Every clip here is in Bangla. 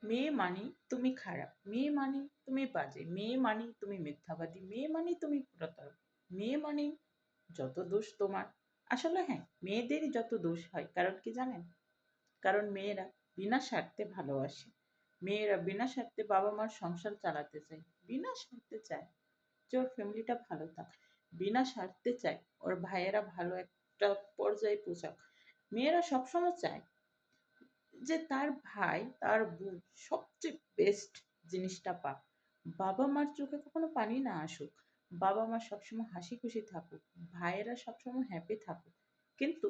মেয়ে মানেই তুমি খারাপ, মেয়ে মানেই তুমি বাজে, মেয়ে মানেই তুমি মিথ্যাবাদী, মেয়ে মানেই তুমি প্রতারক, মেয়ে মানেই যত দোষ তোমার। আসলে হ্যাঁ, মেয়েদেরই যত দোষ হয়, কারণ কি জানেন? কারণ মেয়েরা বিনা স্বার্থে ভালোবাসে, মেয়েরা বিনা স্বার্থে বাবা মার সংসার চালাতে চায়, বিনা স্বার্থে চায় যে ওর ফ্যামিলিটা ভালো থাক, বিনা স্বার্থে চায় ওর ভাইয়েরা ভালো একটা পর্যায়ে পৌঁছাক। মেয়েরা সবসময় চায় যে তার ভাই তার বোন সবচেয়ে বেস্ট জিনিসটা পাক, বাবা মার চোখে কখনো পানি না আসুক, বাবা মা সবসময় হাসি খুশি থাকুক, ভাইয়েরা সবসময় হ্যাপি থাকুক। কিন্তু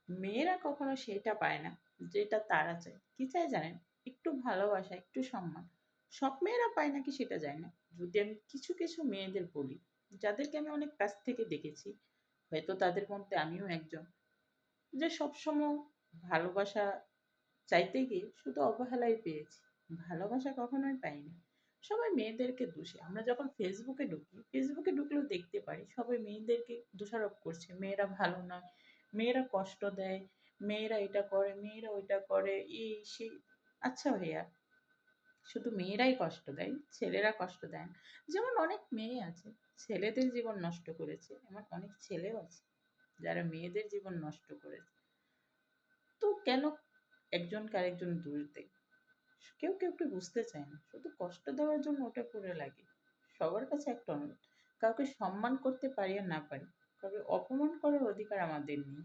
মেয়েরা কখনো সেটা পায় না যেটা তারা চায়। কি চায় জানেন? একটু ভালোবাসা, একটু সম্মান। সব মেয়েরা পায় নাকি সেটা যায় না। যদি আমি কিছু কিছু মেয়েদের বলি, যাদেরকে আমি অনেক কাছ থেকে দেখেছি, হয়তো তাদের মধ্যে আমিও একজন, যে সবসময় ভালোবাসা চাইতে গিয়ে শুধু অবহেলাই পেয়েছি, ভালোবাসা কখনোই পাইনি। সবাই মেয়েদেরকে দোষে, আমরা যখন ফেসবুকে ঢুকি, ফেসবুকে ঢুকলেও দেখতে পারি সবাই মেয়েদেরকে দোষারোপ করছে, মেয়েরা ভালো নয়, মেয়েরা কষ্ট দেয়, মেয়েরা এটা করে, মেয়েরা ওইটা করে, এই সেই। আচ্ছা ভাইয়া, শুধু মেয়েরাই কষ্ট দেয়, ছেলেরা কষ্ট দেয় না? যেমন অনেক মেয়ে আছে ছেলেদের জীবন নষ্ট করেছে, এমন অনেক ছেলেও আছে যারা মেয়েদের জীবন নষ্ট করেছে। তো কেন একজনকে আরেকজন দোষ দেয়? কেউ কেউ একটু বুঝতে চায় না, শুধু কষ্ট দেওয়ার জন্য ওটা করে লাগে। সবার কাছে একটা অনুরোধ, কাউকে সম্মান করতে পারি আর না পারি, কাউকে অপমান করার অধিকার আমাদের নেই।